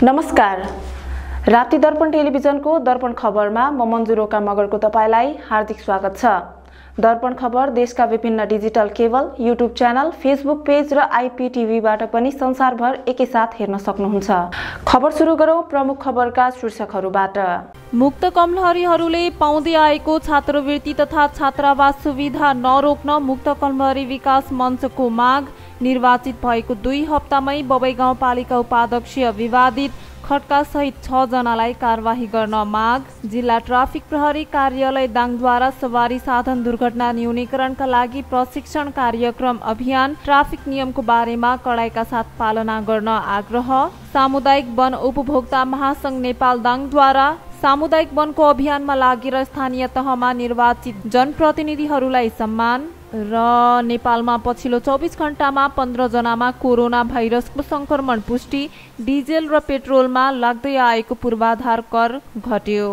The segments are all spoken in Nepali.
नमस्कार। राप्ती दर्पण टेलिभिजनको दर्पण खबरमा म मन्जु रोका मगरको तपाईलाई हार्दिक स्वागत छ। दर्पण खबर देशका विभिन्न digital cable, YouTube channel, Facebook page र आइपीटीभीबाट पनि संसारभर एकैसाथ हेर्न सक्नुहुन्छ। खबर सुरु गरौं प्रमुख खबरका शीर्षकहरूबाट। मुक्त कमलहरीहरूले पाउँदै आएको छात्रवृत्ति तथा छात्रावास सुविधा नरोक्न मुक्त कमलहरी विकास मञ्चको माग। निर्वाचित भएको 2 हप्तामै बबई गाउँपालिका उपाध्यक्ष विवादित खड्का सहित 6 जनालाई कारवाही गर्न माग। जिल्ला ट्राफिक प्रहरी कार्यालय दाङद्वारा सवारी साधन दुर्घटना न्यूनीकरणका लागि प्रशिक्षण कार्यक्रम अभियान। ट्राफिक नियमको बारेमा कडाइका साथ पालना गर्न आग्रह। सामुदायिक वन उपभोक्ता महासंघ नेपाल दाङद्वारा सामुदायिक वनको अभियानमा लागेर स्थानीय तहमा निर्वाचित जनप्रतिनिधिहरूलाई सम्मान। र नेपालमा पछिल्लो 24 घण्टामा 15 जनामा कोरोना भाइरसको संक्रमण पुष्टि। डिजेल र पेट्रोलमा लाग्दै आएको पूर्वाधार कर घट्यो।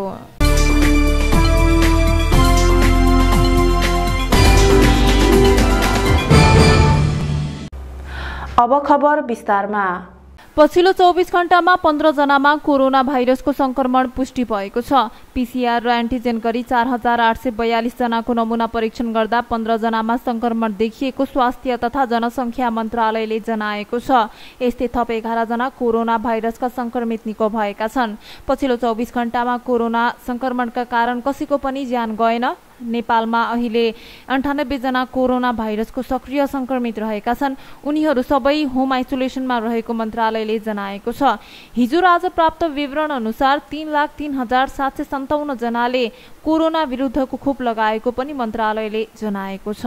अब खबर विस्तारमा। पछिल्लो 24 घण्टामा 15 जनामा कोरोना भाइरसको संक्रमण पुष्टि भएको छ। पीसीआर र एन्टिजेन गरी 4842 जनाको नमुना परीक्षण गर्दा 15 जनामा संक्रमण देखिएको स्वास्थ्य तथा जनसंख्या मन्त्रालयले जनाएको छ। यस्तै थप 11 जना कोरोना भाइरसका संक्रमित निको भएका छन्। पछिल्लो 24 घण्टामा कोरोना संक्रमणका कारण कसैको पनि ज्यान गएन। नेपालमा अहिले 98 जना कोरोना भाइरसको सक्रिय संक्रमित रहेका छन्। उनीहरू सबै होम आइसोलेसनमा रहेको मन्त्रालयले जनाएको छ। हिजो आज प्राप्त विवरण अनुसार 3,03,757 जनाले कोरोना विरुद्धको खोप लगाएको पनि मन्त्रालयले जनाएको छ।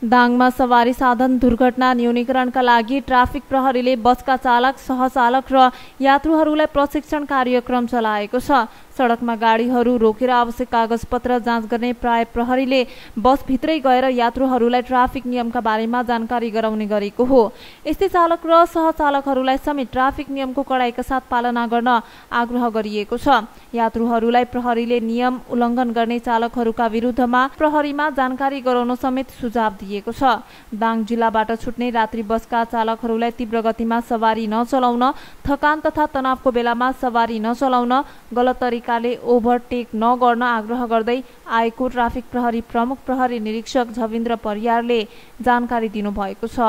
दाङमा सवारी साधन दुर्घटना न्यूनीकरणका लागि ट्राफिक प्रहरीले बसका चालक, सहचालक र यात्रुहरूलाई प्रशिक्षण कार्यक्रम चलाएको छ। सडकमा गाडीहरू रोकेर आवश्यक कागजपत्र जाँच गर्ने प्राय प्रहरीले बस भित्रै गएर यात्रुहरूलाई ट्राफिक नियमका बारेमा जानकारी गराउने गरेको हो। यस्तै चालक र सहचालकहरूलाई समेत ट्राफिक नियमको कडाइका साथ पालना गर्न आग्रह गरिएको छ। यात्रुहरूलाई प्रहरीले नियम उल्लङ्घन गर्ने चालकहरूका विरुद्धमा प्रहरीमा जानकारी गराउन समेत सुझाव दिएको छ। दाङ जिल्लाबाट छुट्ने रात्रि बसका चालकहरूलाई तीव्र गतिमा सवारी नचलाउन, थकान तथा तनावको बेलामा सवारी नचलाउन, गलत तरिकाले ओभरटेक नगर्न आग्रह गर्दै आएको ट्राफिक प्रहरी प्रमुख प्रहरी निरीक्षक झविन्द्र परियारले जानकारी दिनुभएको छ।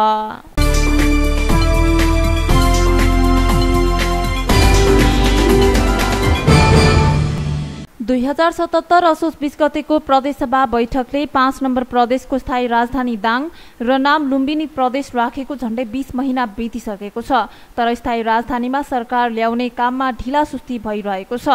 2077 असोज 20 गतेको प्रदेशसभा बैठकले 5 नम्बर प्रदेशको स्थायी राजधानी दाङ र नाम लुम्बिनी प्रदेश राखेको झण्डै 20 महिना बितिसकेको छ। तर स्थायी राजधानीमा सरकार ल्याउने काममा ढिलासुस्ती भइरहेको छ।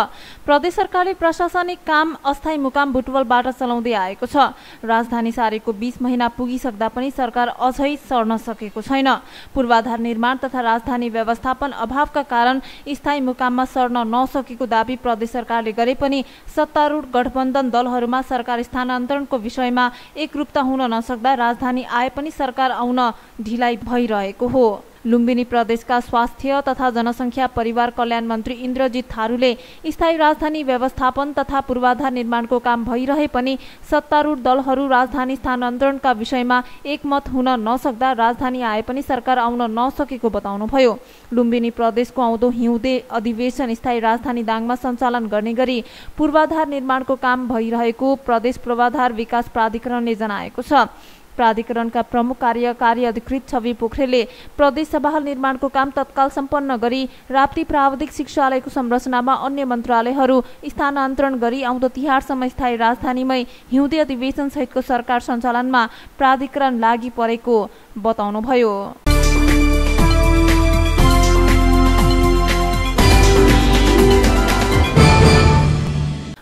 प्रदेश सरकारले प्रशासनिक काम अस्थायी मुकाम बुटवलबाट चलाउँदै आएको छ। राजधानी सारेको 20 महिना पुगिसक्दा पनि सरकार अझै सर्न सकेको छैन। पूर्वाधार निर्माण तथा राजधानी व्यवस्थापन अभावका कारण स्थायी मुकाममा सर्न नसकेको दाबी प्रदेश सरकारले गरे पनि सत्तारूढ गठबन्धन दलहरूमा सरकार स्थानान्तरणको विषयमा एकरूपता हुन नसक्दा राजधानी आए पनि सरकार आउन ढिलाइ भइरहेको हो। लुम्बिनी प्रदेशका स्वास्थ्य तथा जनसंख्या परिवार कल्याण मन्त्री इन्द्रजित थारूले स्थायी राजधानी व्यवस्थापन तथा पूर्वाधार निर्माणको काम भइरहे पनि सत्तारूढ दलहरू राजधानी स्थानान्तरणका विषयमा एकमत हुन नसक्दा राजधानी आए पनि सरकार आउन नसकेको बताउनुभयो। लुम्बिनी प्रदेशको आउँदो हिउँदे अधिवेशन स्थायी राजधानी दाङमा सञ्चालन गर्ने गरी पूर्वाधार निर्माणको काम भइरहेको प्रदेश पूर्वाधार विकास प्राधिकरणले जनाएको छ। प्राधिकरणका प्रमुख कार्यकारी अधिकृत छवि पोखरेलले प्रदेश सभा निर्माणको काम तत्काल सम्पन्न गरी राप्ती प्राविधिक शिक्षालयको संरचनामा अन्य मन्त्रालयहरू स्थानान्तरण गरी आउँदो तिहारसम्म स्थायी राजधानीमै हिउँदे अधिवेशन सहितको सरकार सञ्चालनमा प्राधिकरण लागि परेको बताउनुभयो।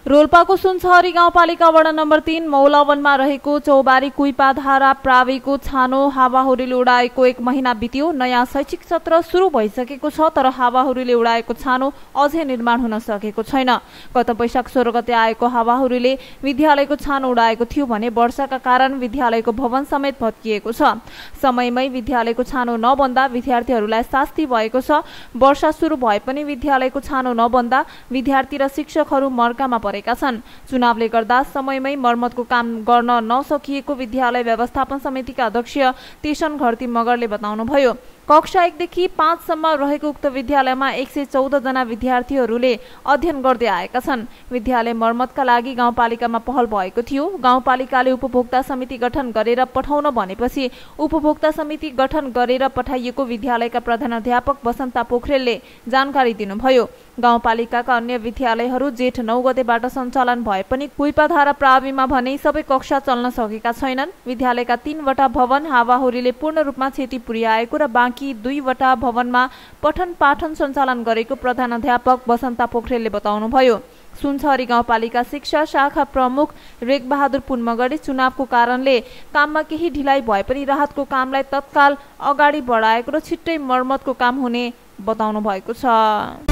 रोल्पाको सुनसहरी गाउँपालिका वडा नम्बर 3 मौलावनमा रहेको चौबारी कुइपाधारा प्राविको छानो हावाहुरीले उडाएको 1 महिना बित्यो। नयाँ शैक्षिक सत्र सुरु भइसकेको छ तर हावाहुरीले उडाएको छानो अझै निर्माण हुन सकेको छैन। गत वैशाख 16 गते आएको हावाहुरीले विद्यालयको छानो उडाएको थियो भने वर्षाका कारण विद्यालयको भवन समेत भत्किएको छ। समयमै विद्यालयको छानो नबन्दा विद्यार्थीहरूलाई शास्ति भएको छ। वर्षा सुरु भए पनि विद्यालयको छानो नबन्दा विद्यार्थी र शिक्षकहरू मर्कामा परेका गरेका छन्। चुनावले गर्दा समयमै मर्मतको काम गर्न नसकिएको विद्यालय व्यवस्थापन समितिका अध्यक्ष तेसन घरती मगरले बताउनुभयो। कक्षा 1 देखि 5 सम्म रहेको उक्त विद्यालयमा 114 जना विद्यार्थीहरूले अध्ययन गर्दै आएका छन्। विद्यालय मर्मतका लागि गाउँपालिकामा पहल भएको थियो। गाउँपालिकाले उपभोक्ता समिति गठन गरेर पठाउन भनेपछि उपभोक्ता समिति गठन गरेर पठाइएको विद्यालयका प्रधानाध्यापक बसन्ता पोखरेलले जानकारी दिनुभयो। गाउँपालिकाका अन्य विद्यालयहरू जेठ 9 गतेबाट सञ्चालन भए पनि कुइपाधारा प्राविमा भने सबै कक्षा चल्न सकेका छैनन्। विद्यालयका 3 वटा भवन हावाहुरीले पूर्ण रूपमा क्षति पुर्याएको र बाँकी 2 वटा भवनमा पठन पाठन सञ्चालन गरेको प्रधानाध्यापक बसन्ता पोखरेलले बताउनुभयो। सुनसरी गाउँपालिका शिक्षा शाखा प्रमुख रेगबहादुर पुनमगरले चुनावको कारणले काममा केही ढिलाइ भए पनि राहतको कामलाई तत्काल अगाडि बढाएको र छिट्टै मर्मतको काम हुने बताउनु भएको छ।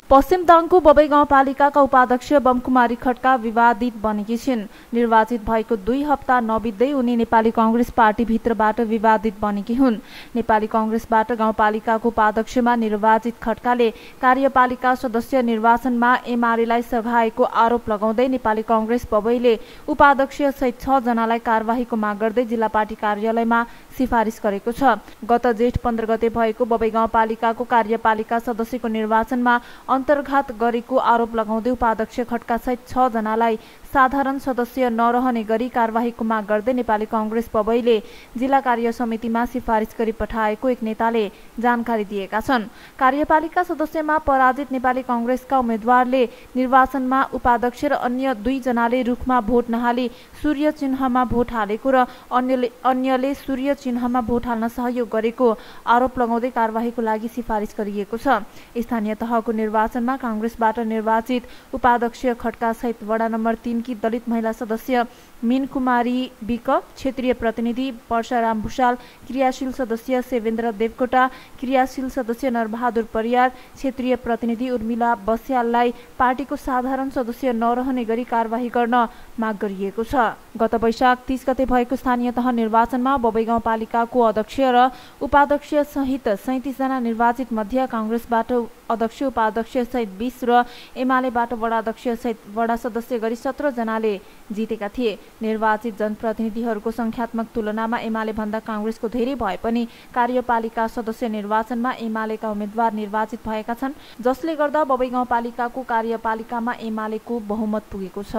पश्चिम दाङको बबई गाउँपालिकाका उपाध्यक्ष बमकुमारी खड्का विवादित बनेकी छिन्। निर्वाचित भएको 2 हप्ता नबित्दै उनी नेपाली कांग्रेस पार्टीभित्रबाट विवादित बनेकी हुन्। नेपाली कांग्रेसबाट गाउँपालिकाको उपाध्यक्षमा निर्वाचित खड्काले कार्यपालिका सदस्य निर्वाचनमा एमालेलाई सघाएको आरोप लगाउँदै नेपाली कांग्रेस बबईले उपाध्यक्ष सहित 6 जनालाई कार्यवाहीको माग गर्दै जिल्ला पार्टी कार्यालयमा सिफारिस गरेको छ। गत जेठ 15 गते भएको बबई गाउँपालिकाको कार्यपालिका सदस्यको निर्वाचनमा अन्तर्घात गरेको आरोप लगाउँदै उपाध्यक्ष खड्का सहित 6 जनालाई साधारण सदस्य नरहने गरी कार्यवाहीको माग गर्दै नेपाली कांग्रेस बबईले जिल्ला कार्य समितिमा सिफारिस गरी पठाएको एक नेताले जानकारी दिएका छन्। कार्यपालिका सदस्यमा पराजित नेपाली कांग्रेसका उम्मेद्वारले निर्वाचनमा उपाध्यक्ष र अन्य 2 जनाले रुखमा भोट नहाली सूर्य चिन्हमा भोट हालेको र अन्यले सूर्य चिन्हमा भोट हाल्न सहयोग गरेको आरोप लगाउँदै कार्यवाहीको लागि सिफारिस गरिएको छ। स्थानीय तहको निर्वाचनमा कांग्रेसबाट निर्वाचित उपाध्यक्ष खड्का सहित वडा नम्बर 3 की दलित महिला सदस्य मीन कुमारी विक, क्षेत्रीय प्रतिनिधि परशुराम भूषाल, क्रियाशील सदस्य सेवेन्द्र देवकोटा, क्रियाशील सदस्य नरबहादुर परियार, क्षेत्रीय प्रतिनिधि उर्मिला बस्याललाई पार्टीको साधारण सदस्य नरहने गरी कार्यवाही गर्न माग गरिएको छ। गत वैशाख 30 गते भएको स्थानीय तह निर्वाचनमा बबई गाउँपालिकाको अध्यक्ष र उपाध्यक्ष सहित 37 जना निर्वाचित मध्ये कांग्रेसबाट अध्यक्ष उपाध्यक्ष सहित 20 र एमालेबाट वडाध्यक्ष सहित वडा सदस्य गरी 17 जनाले जितेका थिए। निर्वाचित जनप्रतिनिधिहरूको संख्यात्मक तुलनामा एमाले भन्दा कांग्रेसको धेरै भए पनि कार्यपालिका सदस्य निर्वाचनमा एमालेका उम्मेद्वार निर्वाचित भएका छन्, जसले गर्दा बबई गाउँपालिकाको कार्यपालिकामा एमालेको बहुमत पुगेको छ।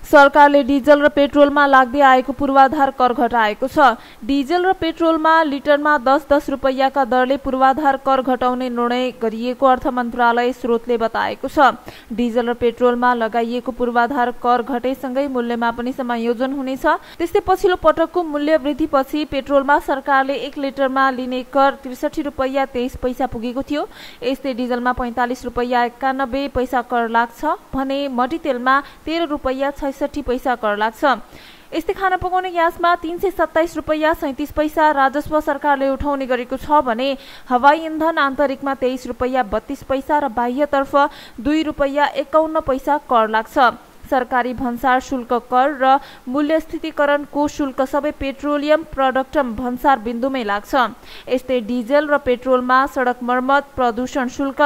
सरकारले डिजल र पेट्रोलमा लाग्दै आएको पूर्वाधार कर घटाएको छ। डिजल र पेट्रोलमा लिटरमा 10-10 रुपैयाँका दरले पूर्वाधार कर घटाउने निर्णय गरिएको अर्थ मन्त्रालय स्रोतले बताएको छ। डिजल र पेट्रोलमा लगाइएको पूर्वाधार कर घटेसँगै मूल्यमा पनि समायोजन हुनेछ। त्यस्तै पछिल्लो पटकको मूल्य वृद्धिपछि पेट्रोलमा सरकारले 1 लिटरमा लिने कर 63 रुपैयाँ 23 पैसा पुगेको थियो। यस्तै डिजलमा 45 रुपैयाँ 91 पैसा कर लाग्छ भने मट्टीतेलमा 13 रुपैयाँ 66 पैसा कर लाग्छ। यस्तै खाना पकाउने ग्यासमा 327 रुपैयाँ 37 पैसा राजस्व सरकारले उठाउने गरेको छ भने हवाई इन्धन आन्तरिकमा 23 रुपैयाँ 32 पैसा र बाह्यतर्फ 2 रुपैयाँ 51 पैसा कर लाग्छ। सरकारी भन्सार शुल्क कर र मूल्य स्थितीकरणको शुल्क सबै पेट्रोलियम प्रोडक्ट भन्सार बिन्दुमै लाग्छ। यस्तै डिजल र पेट्रोलमा सडक मर्मत, प्रदूषण शुल्क,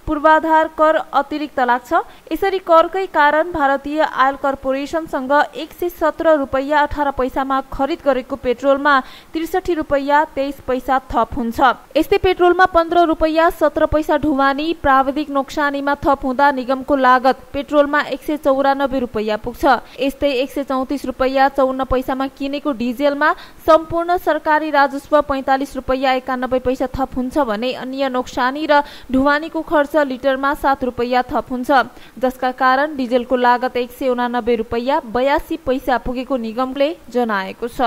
पूर्वाधार कर अतिरिक्त लाग्छ। यसरी करकै कारण भारतीय आयल कर्पोरेसनसँग 117 रुपैयाँ 18 पैसामा खरिद गरेको पेट्रोलमा 63 रुपैयाँ 23 पैसा थप हुन्छ। यस्तै पेट्रोलमा 15 रुपैयाँ 17 पैसा ढुवानी प्राविधिक नोक्सानीमा थप हुँदा निगमको लागत पेट्रोलमा 194 रुपैयाँ पुग्छ। यस्तै 134 रुपैयाँ 54 पैसामा किनेको डिजेलमा सम्पूर्ण सरकारी राजस्व 45 रुपैयाँ 91 पैसा थप हुन्छ भने अन्य नोक्सानी र ढुवानीको खर्च लिटरमा 7 रुपैयाँ थप हुन्छ, जसका कारण डिजेलको लागत 189 रुपैयाँ 82 पैसा पुगेको निगमले जनाएको छ।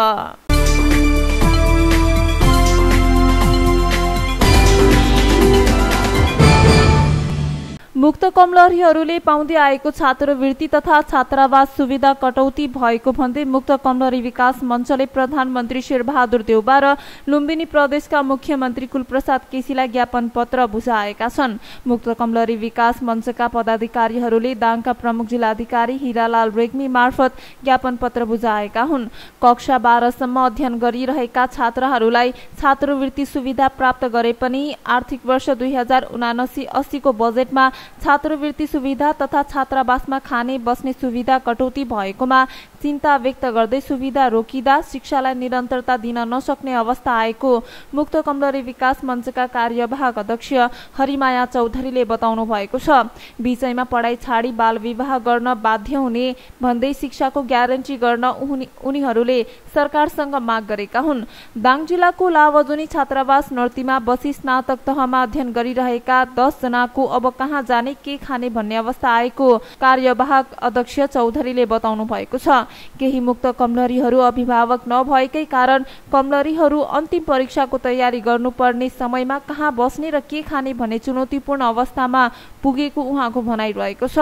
मुक्त कमलरीहरूले पाउँदै आएको छात्रवृत्ति तथा छात्रावास सुविधा कटौती भएको भन्दै मुक्त कमलरी विकास मञ्चले प्रधानमन्त्री शेरबहादुर देउबा र लुम्बिनी प्रदेशका मुख्यमन्त्री कुलप्रसाद केसीलाई ज्ञापन पत्र बुझाएका छन्। मुक्त कमलरी विकास मञ्चका पदाधिकारीहरूले दाङका प्रमुख जिल्लाधिकारी हिरालाल रेग्मी मार्फत ज्ञापन पत्र बुझाएका हुन्। कक्षा 12 सम्म अध्ययन गरिरहेका छात्रहरूलाई छात्रवृत्ति सुविधा प्राप्त गरे पनि आर्थिक वर्ष 2079-80 को बजेटमा छात्रवृत्ति सुविधा तथा छात्रावासमा खाने बस्ने सुविधा कटौती भएकोमा चिन्ता व्यक्त गर्दै सुविधा रोकिँदा शिक्षालाई निरन्तरता दिन नसक्ने अवस्था आएको मुक्त कमलरी विकास मञ्चका कार्यवाहक अध्यक्ष हरिमाया चौधरीले बताउनु भएको छ। विषयमा पढाइ छाडी बाल विवाह गर्न बाध्य हुने भन्दै शिक्षाको ग्यारेन्टी गर्न उनीहरूले सरकारसँग माग गरेका हुन्। दाङ जिल्लाको लावजुनी छात्रावास नर्तीमा बसी स्नातक तहमा अध्ययन गरिरहेका 10 जनाको अब कहाँ जाने के खाने भन्ने अवस्था आएको कार्यवाहक अध्यक्ष चौधरीले बताउनु भएको छ। केही मुक्त कमलरीहरू अभिभावक नभएकै कारण कमलरीहरू अन्तिम परीक्षाको तयारी गर्नुपर्ने समयमा कहाँ बस्ने र के खाने भन्ने चुनौतीपूर्ण अवस्थामा पुगेको उहाँको भनाइरहेको छ।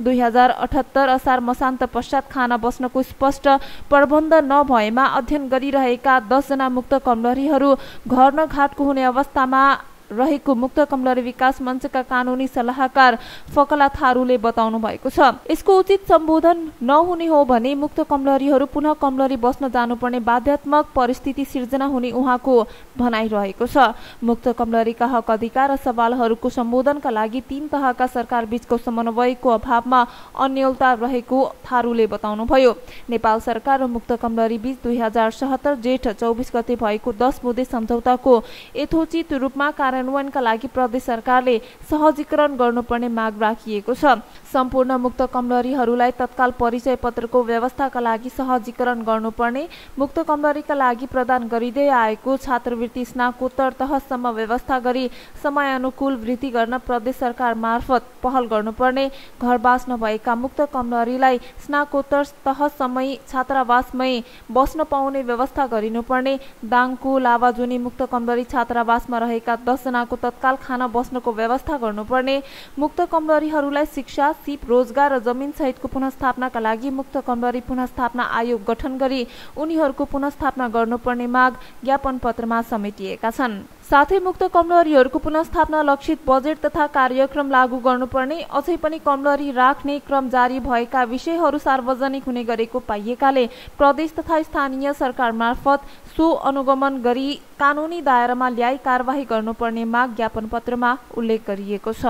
2078 असार मसान्त पश्चात खाना बस्नको स्पष्ट प्रबन्ध नभएमा अध्ययन गरिरहेका 10 जना मुक्त कमलरीहरू घर न घाटको हुने अवस्थामा रहेको मुक्त कमलरी विकास मञ्चका कानूनी सल्लाहकार फकला थारूले बताउनु भएको छ। यसको उचित सम्बोधन नहुने हो भने मुक्त कमलरीहरू पुनः कमलरी बस्न जानुपर्ने बाध्यात्मक परिस्थिति सिर्जना हुने उहाँको भनाइरहेको छ। मुक्त कमलरीका हक अधिकार र सवालहरूको सम्बोधनका लागि 3 तहका सरकार बीचको समन्वयको अभावमा अन्योलता रहेको थारूले बताउनुभयो। नेपाल सरकार र मुक्त कमलरी बीच 2077 जेठ 24 गते भएको 10 बुँदे सम्झौताको यथोचित रूपमा कार्यान्वयनका लागि प्रदेश सरकारले सहजीकरण गर्नुपर्ने माग राखिएको छ। सम्पूर्ण मुक्त कमलरीहरूलाई तत्काल परिचय पत्रको व्यवस्थाका लागि सहजीकरण गर्नुपर्ने, मुक्त कमलरीका लागि प्रदान गरिँदै आएको छात्रवृत्ति स्नाकोत्तर तहसम्म व्यवस्था गरी समयानुकूल वृद्धि गर्न प्रदेश सरकार मार्फत पहल गर्नुपर्ने, घरवास नभएका मुक्त कमलरीलाई स्नाकोत्तर तहसम्मै छात्रावासमै बस्न पाउने व्यवस्था गरिनुपर्ने, दाङको लावाजुनी मुक्त कमलरी छात्रावासमा रहेका 10 जनाको तत्काल खाना बस्नको व्यवस्था गर्नुपर्ने, मुक्त कमलरीहरूलाई शिक्षा, सिप, रोजगार र जमिन सहितको पुनर्स्थापनाका लागि मुक्त कमलरी पुनर्स्थापना आयोग गठन गरी उनीहरूको पुनर्स्थापना गर्नुपर्ने माग ज्ञापन पत्रमा समेटिएका छन्। साथै मुक्त कमलरीहरूको पुनर्स्थापना लक्षित बजेट तथा कार्यक्रम लागू गर्नुपर्ने, अझै पनि कमलरी राख्ने क्रम जारी भएका विषयहरू सार्वजनिक हुने गरेको पाइएकाले प्रदेश तथा स्थानीय सरकार मार्फत सो अनुगमन गरी कानूनी दायरामा ल्याई कारबाही गर्नुपर्ने माग ज्ञापन पत्रमा उल्लेख गरिएको छ।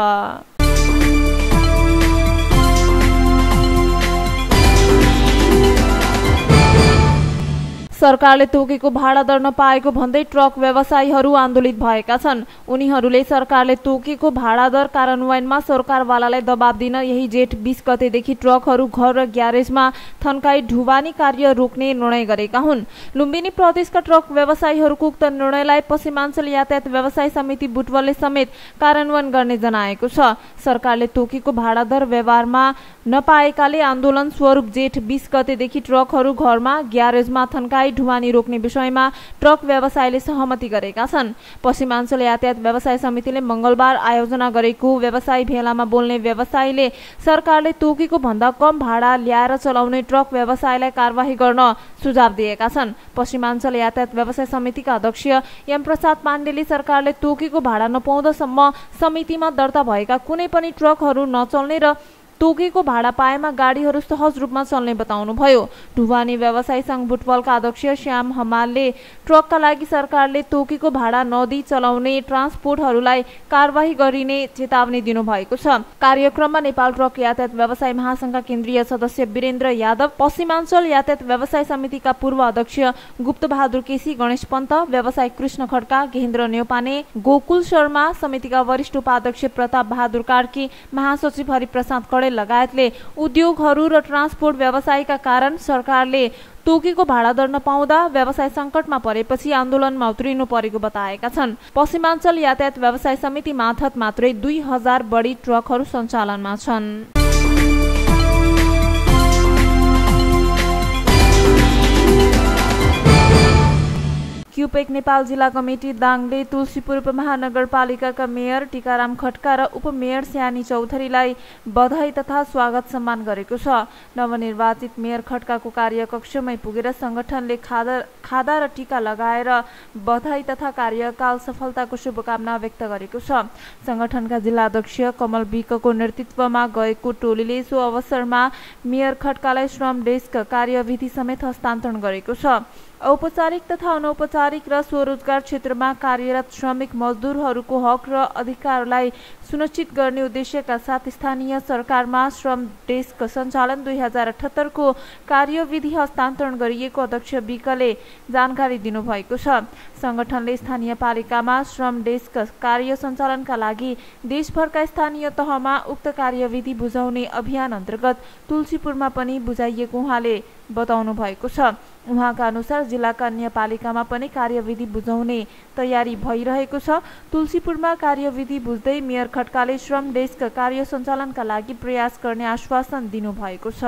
सरकारले तोकेको भाडा दर नपाएको भन्दै ट्रक व्यवसायीहरू आन्दोलित भएका छन्। उनीहरूले सरकारले तोकेको भाडा दर कार्यान्वयनमा सरकारवालालाई दबाब दिन यही जेठ 20 गतेदेखि ट्रकहरू घर र ग्यारेजमा थन्काई ढुवानी कार्य रोक्ने निर्णय गरेका हुन्। लुम्बिनी प्रदेशका ट्रक व्यवसायीहरूको उक्त निर्णयलाई पश्चिमाञ्चल यातायात व्यवसाय समिति बुटवलले समेत कार्यान्वयन गर्ने जनाएको छ। सरकारले तोकेको भाडा दर व्यवहारमा नपाएकाले आन्दोलन स्वरूप जेठ 20 गतेदेखि ट्रकहरू घरमा ग्यारेजमा थन्काई ढुवानी रोक्ने विषयमा ट्रक व्यवसायले सहमति गरेका छन्। पश्चिमाञ्चल यातायात व्यवसाय समितिले मंगलबार आयोजना गरेको व्यवसायी भेलामा बोल्ने व्यवसायीले सरकारले तोकेको भन्दा कम भाडा ल्याएर चलाउने ट्रक व्यवसायलाई कारबाही गर्न सुझाव दिएका छन्। पश्चिमाञ्चल यातायात व्यवसाय समितिका अध्यक्ष एम प्रसाद पाण्डेले सरकारले तोकेको भाडा नपाउँदासम्म समितिमा दर्ता भएका कुनै पनि ट्रकहरू नचल्ने र तोकेको भाडा पाएमा गाडीहरू सहज रूपमा चल्ने बताउनुभयो। ढुवानी व्यवसायी संघ बुटवलका अध्यक्ष श्याम हमालले ट्रकका लागि सरकारले तोकेको भाडा नदिई चलाउने ट्रान्सपोर्टहरूलाई कारबाही गरिने चेतावनी दिनुभएको छ। कार्यक्रममा नेपाल ट्रक यातायात व्यवसाय महासंघका केन्द्रीय सदस्य वीरेन्द्र यादव, पश्चिमाञ्चल यातायात व्यवसाय समितिका पूर्व अध्यक्ष गुप्त बहादुर केसी, गणेश पन्त, व्यवसायी कृष्ण खड्का, गेहेन्द्र न्यौपाने, गोकुल शर्मा, समितिका वरिष्ठ उपाध्यक्ष प्रताप बहादुर कार्की, महासचिव हरिप्रसाद लगायतले उद्योगहरू र ट्रान्सपोर्ट व्यवसायका कारण सरकारले तोकेको भाडा दर नपाउँदा व्यवसाय संकटमा परेपछि आन्दोलनमा उत्रिनु परेको बताएका छन्। पश्चिमाञ्चल यातायात व्यवसाय समिति मार्फत मात्रै 2000 बढी ट्रकहरू सञ्चालनमा छन्। क्यू उपएक नेपाल जिल्ला कमिटी दाङले तुलसीपुर उपमहानगरपालिकाका मेयर टीकाराम खड्का र उपमेयर स्यानी चौधरीलाई बधाई तथा स्वागत सम्मान गरेको छ। नवनिर्वाचित मेयर खड्काको कार्यकक्षमै पुगेर संगठनले खादा र टीका लगाएर बधाई तथा कार्यकाल सफलताको शुभकामना व्यक्त गरेको छ। संगठनका जिल्ला अध्यक्ष कमल विकको नेतृत्वमा गएको टोलीले सो अवसरमा मेयर खड्कालाई श्रम डेस्क कार्यविधि समेत हस्तान्तरण गरेको छ। औपचारिक तथा अनौपचारिक र स्वरोजगार क्षेत्रमा कार्यरत श्रमिक मजदुरहरूको हक र अधिकारलाई सुनिश्चित गर्ने उद्देश्यका साथ स्थानीय सरकारमा श्रम डेस्क सञ्चालन 2078 को कार्यविधि हस्तान्तरण गरिएको अध्यक्ष विकले जानकारी दिनुभएको छ। संगठनले स्थानीय पालिकामा श्रम डेस्क कार्य सञ्चालनका लागि देशभरका स्थानीय तहमा उक्त कार्यविधि बुझाउने अभियान अन्तर्गत तुलसीपुरमा पनि बुझाइएको उहाँले बताउनु भएको छ। उहाँका अनुसार जिल्लाका अन्य पालिकामा पनि कार्यविधि बुझाउने तयारी भइरहेको छ। तुलसीपुरमा कार्यविधि बुझ्दै मेयर खड्काले श्रम डेस्क कार्य सञ्चालनका लागि प्रयास गर्ने आश्वासन दिनुभएको छ।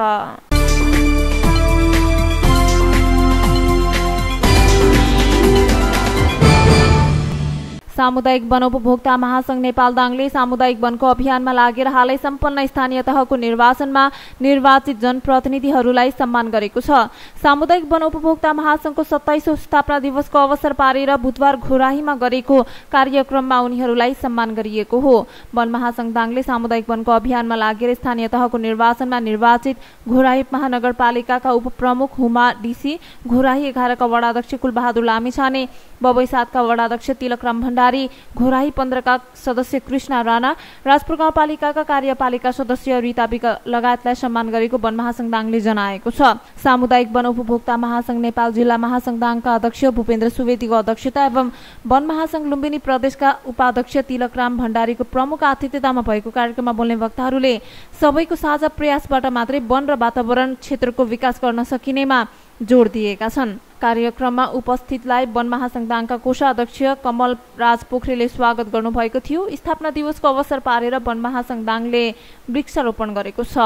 सामुदायिक वन उपभोक्ता महासंघ नेपाल दाङले सामुदायिक वनको अभियानमा लागेर हालै सम्पन्न स्थानीय तहको निर्वाचनमा निर्वाचित जनप्रतिनिधिहरूलाई सम्मान गरेको छ। सामुदायिक वन उपभोक्ता महासंघको 27औं स्थापना दिवसको अवसर पारेर बुधबार घोराहीमा गरेको कार्यक्रममा उनीहरूलाई सम्मान गरिएको हो। वन महासंघ दाङले सामुदायिक वनको अभियानमा लागेर स्थानीय तहको निर्वाचनमा निर्वाचित घोराही महानगरपालिकाका उपप्रमुख हुमा डीसी, घोराही 11 का वडा अध्यक्ष कुलबहादुर लामिछाने, बबई 7 का वडा अध्यक्ष तिलकराम भण्डारी, घोराही 15 का सदस्य कृष्ण राणा, राजपुर गाउँपालिकाका कार्यपालिका सदस्य रीता विक लगायतलाई सम्मान गरेको वन महासंघ दाङले जनाएको छ। सामुदायिक वन उपभोक्ता महासंघ नेपाल जिल्ला महासंघ दाङका अध्यक्ष भूपेन्द्र सुवेदीको अध्यक्षता एवं वन महासंघ लुम्बिनी प्रदेशका उपाध्यक्ष तिलकराम भण्डारीको प्रमुख आतिथ्यतामा भएको कार्यक्रममा बोल्ने वक्ताहरूले सबैको साझा प्रयासबाट मात्रै वन र वातावरण क्षेत्रको विकास गर्न सकिनेमा जोड दिएका छन्। कार्यक्रममा उपस्थितलाई वन महासंघ दाङका कोषाध्यक्ष कमल राज पोखरेलले स्वागत गर्नुभएको थियो। स्थापना दिवसको अवसर पारेर वन महासंघ दाङले वृक्षारोपण गरेको छ।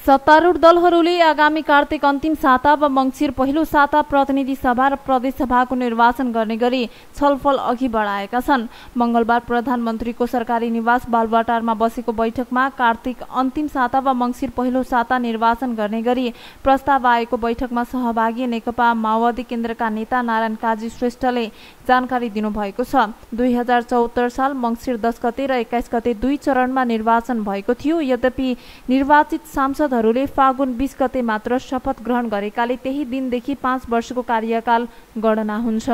सत्तारूढ दलहरूले आगामी कार्तिक अन्तिम साता व मंसिर पहिलो साता प्रतिनिधि सभा र प्रदेश सभाको निर्वाचन गर्ने गरी छलफल अघि बढाएका छन्। मंगलबार प्रधानमन्त्रीको सरकारी निवास बालुवाटारमा बसेको बैठकमा कार्तिक अन्तिम साता व मंसिर पहिलो साता निर्वाचन गर्ने गरी प्रस्ताव आएको बैठकमा सहभागी नेकपा माओवादी केन्द्रका नेता नारायण काजी श्रेष्ठले जानकारी दिनुभएको छ। 2074 साल मंसिर 10 गते र 21 गते 2 चरणमा निर्वाचन भएको थियो। यद्यपि निर्वाचित सांसदहरूले फागुन 20 गते मात्र शपथ ग्रहण गरेकाले त्यही दिनदेखि 5 वर्षको कार्यकाल गणना हुन्छ।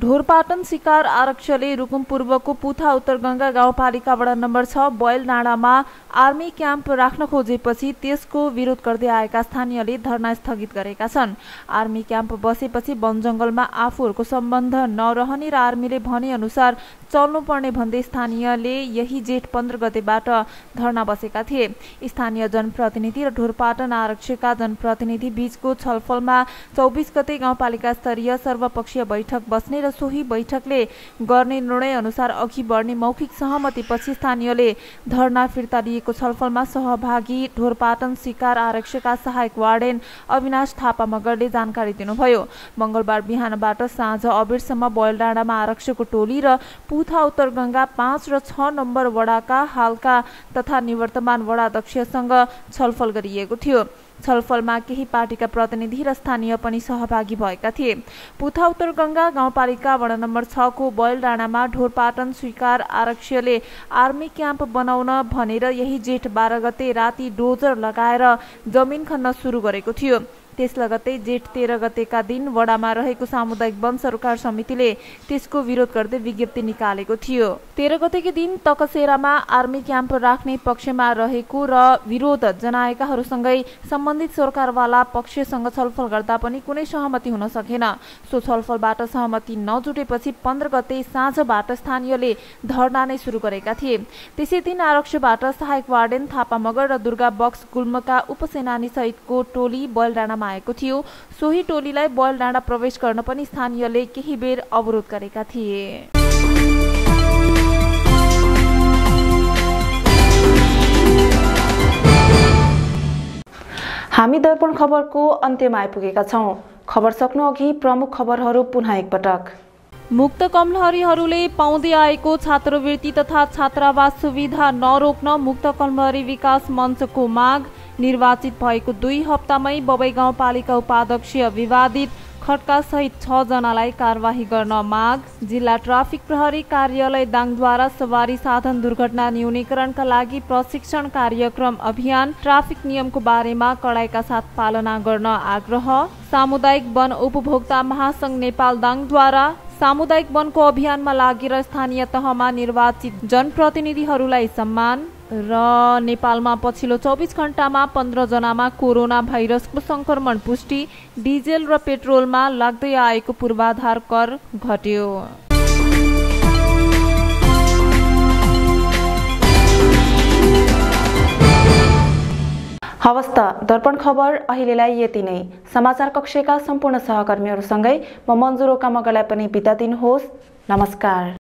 ढोरपाटन शिकार आरक्षले रुकुम पूर्वको पुथा उत्तरगंगा गाउँपालिका वडा नम्बर 6 बयल डाँडामा आर्मी क्याम्प राख्न खोजेपछि त्यसको विरोध गर्दै आएका स्थानीयले धरना स्थगित गरेका छन्। आर्मी क्याम्प बसेपछि वन जंगलमा आफूहरूको सम्बन्ध नरहने र आर्मीले भने अनुसार चल्नुपर्ने भन्दै स्थानीयले यही जेठ 15 गतेबाट धरना बसेका थिए। स्थानीय जनप्रतिनिधि र ढोरपाटन आरक्षका जनप्रतिनिधि बीचको छलफलमा 24 गते गाउँपालिका स्तरीय सर्वपक्षीय बैठक बस्ने र सोही बैठकले गर्ने निर्णय अनुसार अघि बढ्ने मौखिक सहमतिपछि स्थानीयले धरना फिर्ता लिएको छलफलमा सहभागी ढोरपाटन शिकार आरक्षका सहायक वार्डेन अविनाश थापा मगरले जानकारी दिनुभयो। मंगलबार बिहानबाट साँझ अबेरसम्म बयलडाँडामा आरक्षको टोली र पुथा उत्तरगंगा 5 र 6 नम्बर वडाका हालका तथा निवर्तमान वडा अध्यक्षसँग छलफल गरिएको थियो। छलफलमा केही पार्टीका प्रतिनिधि र स्थानीय पनि सहभागी भएका थिए। पुथा उत्तरगंगा गाउँपालिका वडा नम्बर 6 को बयलडाँडामा ढोरपाटन स्वीकार आरक्षले आर्मी क्याम्प बनाउन भनेर यही जेठ 12 गते राति डोजर लगाएर जमिन खन्न सुरु गरेको थियो। त्यस लगत्तै जेठ 13 गतेका दिन वडामा रहेको सामुदायिक वन सरकार समितिले त्यसको विरोध गर्दै विज्ञप्ति निकालेको थियो। 13 गतेको दिन तकसेरामा आर्मी क्याम्प राख्ने पक्षमा रहेको र विरोध जनाएकाहरूसँगै सम्बन्धित सरकारवाला पक्षसँग छलफल गर्दा पनि कुनै सहमति हुन सकेन। सो छलफलबाट सहमति नजुटेपछि 15 गते साँझबाट स्थानीयले धरना नै सुरु गरेका थिए। त्यसै दिन आरक्षबाट सहायक वार्डेन थापा मगर र दुर्गा बक्स गुल्मका उपसेनानी सहितको टोली बयलडाँडामा सङ्ख्यामा आएको थियो। सोही टोलीलाई बलडाँडा प्रवेश गर्न पनि स्थानीयले केही बेर अवरोध गरेका थिए। हामी दर्पण खबरको अन्त्यमा आइपुगेका छौं। खबर सक्नु अघि प्रमुख खबरहरू पुनः एकपटक। मुक्त कमलहरीहरूले पाउँदै आएको छात्रवृत्ति तथा छात्रावास सुविधा नरोक्न मुक्त कमलहरी विकास मञ्चको माग। निर्वाचित भएको 2 हप्तामै बबई गाउँपालिका उपाध्यक्ष विवादित खड्का सहित 6 जनालाई कारवाही गर्न माग। जिल्ला ट्राफिक प्रहरी कार्यालय दाङद्वारा सवारी साधन दुर्घटना न्यूनीकरणका लागि प्रशिक्षण कार्यक्रम अभियान। ट्राफिक नियमको बारेमा कडाइका साथ पालना गर्न आग्रह। सामुदायिक वन उपभोक्ता महासंघ नेपाल दाङद्वारा सामुदायिक वनको अभियानमा लागेर स्थानीय तहमा निर्वाचित जनप्रतिनिधिहरूलाई सम्मान। र नेपालमा पछिल्लो 24 घण्टामा 15 जनामा कोरोना भाइरसको संक्रमण पुष्टि। डिजेल र पेट्रोलमा लाग्दै आएको पूर्वाधार कर घट्यो। हवस् त दर्पण खबर अहिलेलाई यति नै। समाचार कक्षका सम्पूर्ण सहकर्मीहरूसँगै म मन्जु रोका मगरलाई पनि बिदा दिनुहोस्। नमस्कार।